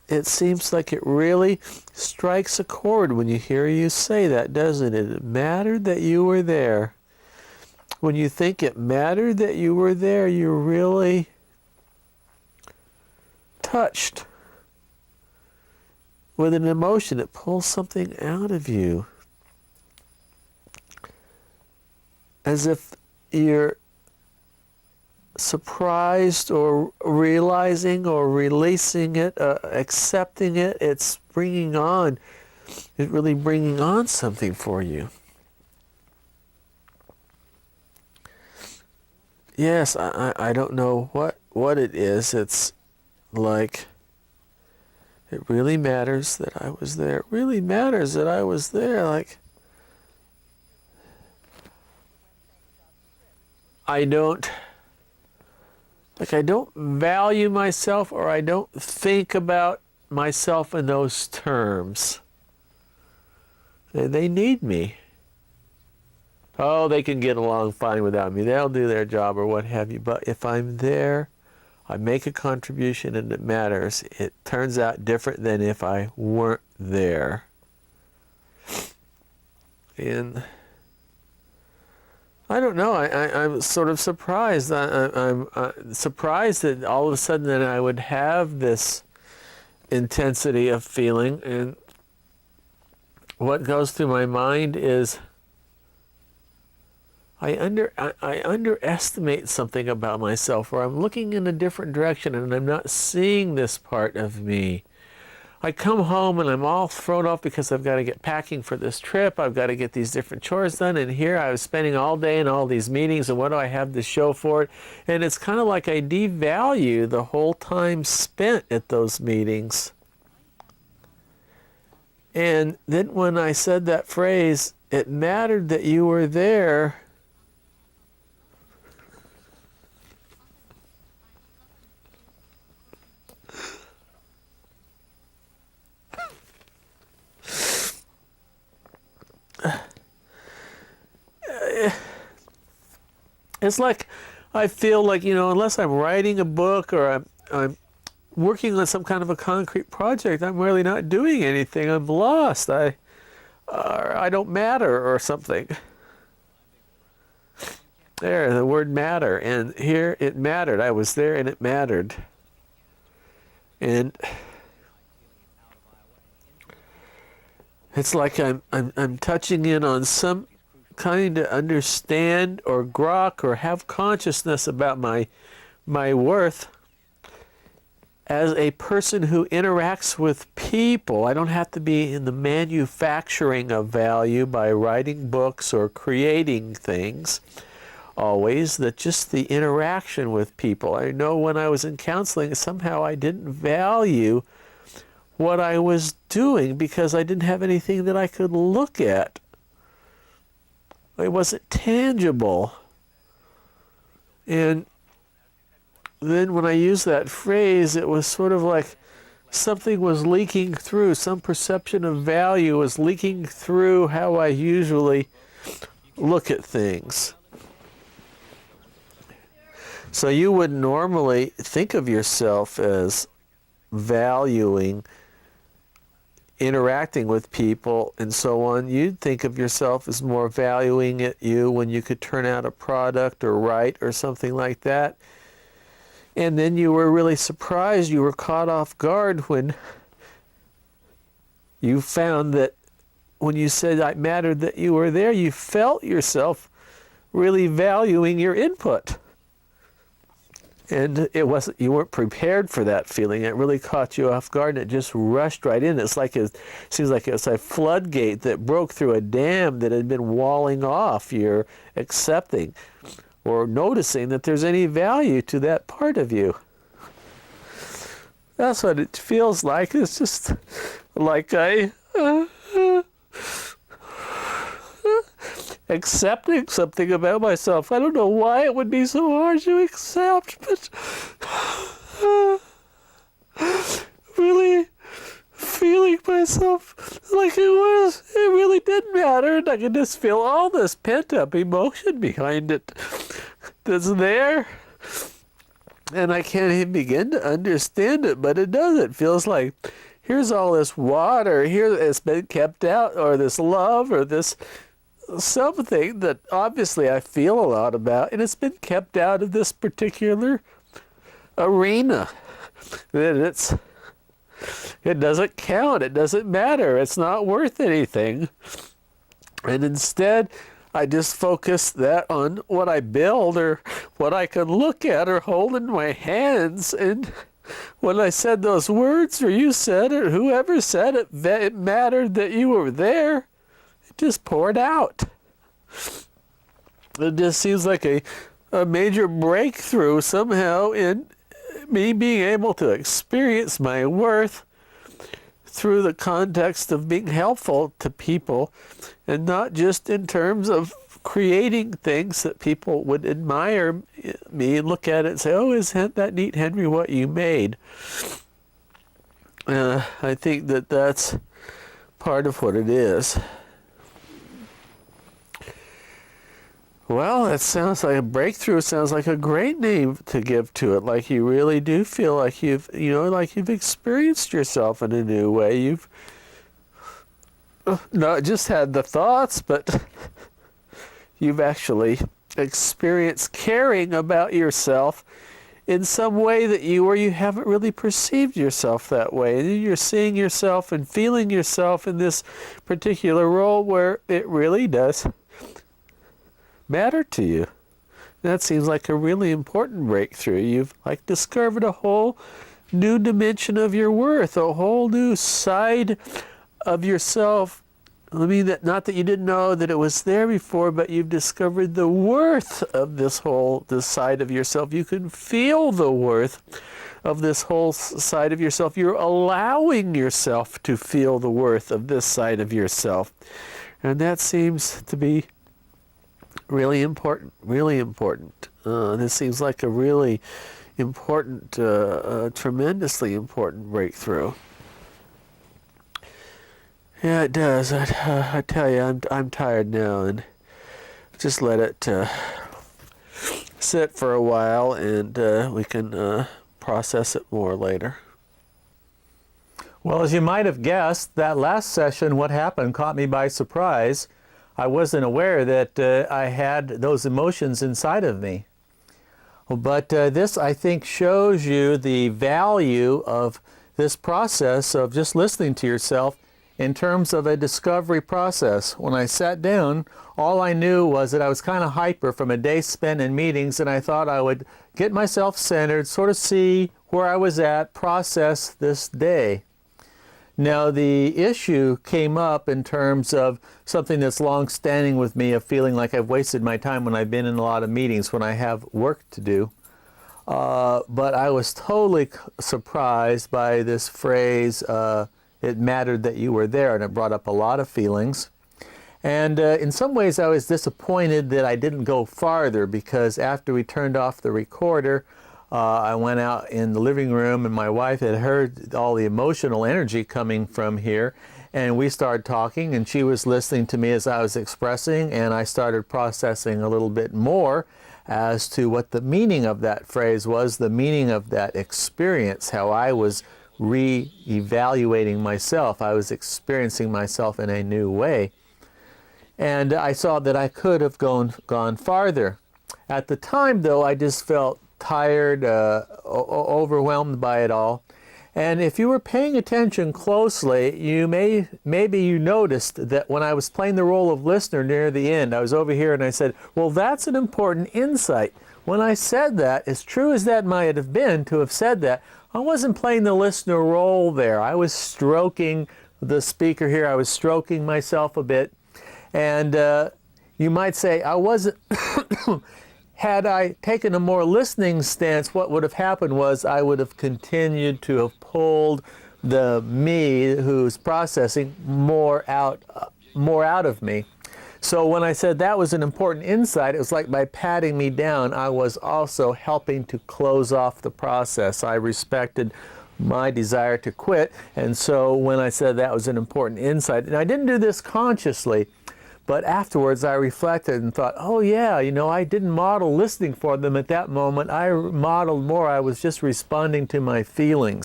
it seems like it really strikes a chord when you hear you say that, doesn't it? It mattered that you were there. When you think it mattered that you were there, you're really touched with an emotion. It pulls something out of you. As if you're surprised or realizing or releasing it, accepting it. It's really bringing on something for you. Yes, I don't know what it is. It's like, it really matters that I was there. It really matters that I was there. Like, I don't value myself, or I don't think about myself in those terms. They need me. Oh, they can get along fine without me. They'll do their job or what have you. But if I'm there, I make a contribution and it matters. It turns out different than if I weren't there. And I don't know. I'm sort of surprised. I'm surprised that all of a sudden that I would have this intensity of feeling. And what goes through my mind is I underestimate something about myself, or I'm looking in a different direction and I'm not seeing this part of me. I come home and I'm all thrown off because I've got to get packing for this trip. I've got to get these different chores done. And here I was spending all day in all these meetings, and what do I have to show for it? And it's kind of like I devalue the whole time spent at those meetings. And then when I said that phrase, it mattered that you were there, it's like I feel like, unless I'm writing a book or I'm working on some kind of a concrete project, I'm really not doing anything. I'm lost. I don't matter or something. There, the word matter. And here it mattered. I was there and it mattered. And it's like I'm touching in on some kind to understand or grok or have consciousness about my worth as a person who interacts with people. I don't have to be in the manufacturing of value by writing books or creating things always, that just the interaction with people. I know when I was in counseling, somehow I didn't value what I was doing because I didn't have anything that I could look at. It wasn't tangible. And then when I used that phrase, it was sort of like something was leaking through, some perception of value was leaking through how I usually look at things. So you would normally think of yourself as valuing interacting with people and so on. You'd think of yourself as more valuing it when you could turn out a product or write or something like that. And then you were really surprised, you were caught off guard when you found that when you said it mattered that you were there, you felt yourself really valuing your input. And you weren't prepared for that feeling. It really caught you off guard, and it just rushed right in. It's like it seems like it's a floodgate that broke through a dam that had been walling off your accepting or noticing that there's any value to that part of you. That's what it feels like. It's just like accepting something about myself. I don't know why it would be so hard to accept, but really feeling myself like it really did matter, and I could just feel all this pent-up emotion behind it that's there. And I can't even begin to understand it, but it does. It feels like here's all this water, here it's been kept out, or this love, or this something that obviously I feel a lot about, and it's been kept out of this particular arena. That it doesn't count, it doesn't matter, it's not worth anything. And instead, I just focus that on what I build or what I can look at or hold in my hands. And when I said those words, or you said it, or whoever said it, it mattered that you were there. It just poured out. It just seems like a major breakthrough somehow in me being able to experience my worth through the context of being helpful to people, and not just in terms of creating things that people would admire me and look at it and say, oh, isn't that neat, Henry, what you made? I think that that's part of what it is. Well, that sounds like a breakthrough. Sounds like a great name to give to it. Like you really do feel like you've experienced yourself in a new way. You've not just had the thoughts, but you've actually experienced caring about yourself in some way that you haven't really perceived yourself that way. And you're seeing yourself and feeling yourself in this particular role where it really does matter to you. That seems like a really important breakthrough. You've discovered a whole new dimension of your worth, a whole new side of yourself. I mean, that not that you didn't know that it was there before, but you've discovered the worth of this side of yourself. You can feel the worth of this whole side of yourself. You're allowing yourself to feel the worth of this side of yourself. And that seems to be really important, really important. This seems like a really important, tremendously important breakthrough. Yeah, it does. I tell you, I'm tired now, and just let it sit for a while, and we can process it more later. Well, as you might have guessed, that last session, what happened, caught me by surprise. I wasn't aware that I had those emotions inside of me. But this, I think, shows you the value of this process of just listening to yourself in terms of a discovery process. When I sat down, all I knew was that I was kind of hyper from a day spent in meetings, and I thought I would get myself centered, sort of see where I was at, process this day. Now, the issue came up in terms of something that's long-standing with me, of feeling like I've wasted my time when I've been in a lot of meetings, when I have work to do. But I was totally surprised by this phrase, it mattered that you were there, and it brought up a lot of feelings. And in some ways, I was disappointed that I didn't go farther, because after we turned off the recorder, I went out in the living room, and my wife had heard all the emotional energy coming from here, and we started talking, and she was listening to me as I was expressing, and I started processing a little bit more as to what the meaning of that phrase was, the meaning of that experience, how I was re-evaluating myself. I was experiencing myself in a new way. And I saw that I could have gone farther. At the time, though, I just felt tired, overwhelmed by it all. And if you were paying attention closely, maybe you noticed that when I was playing the role of listener near the end, I was over here and I said, well, that's an important insight. When I said that, as true as that might have been to have said that, I wasn't playing the listener role there. I was stroking the speaker here. I was stroking myself a bit. And you might say, I wasn't... Had I taken a more listening stance, what would have happened was I would have continued to have pulled the me who's processing more out of me. So when I said that was an important insight, it was like by patting me down, I was also helping to close off the process. I respected my desire to quit. And so when I said that was an important insight, and I didn't do this consciously, But afterwards I reflected and thought, oh yeah, you know, I didn't model listening for them at that moment. I modeled more. I was just responding to my feelings.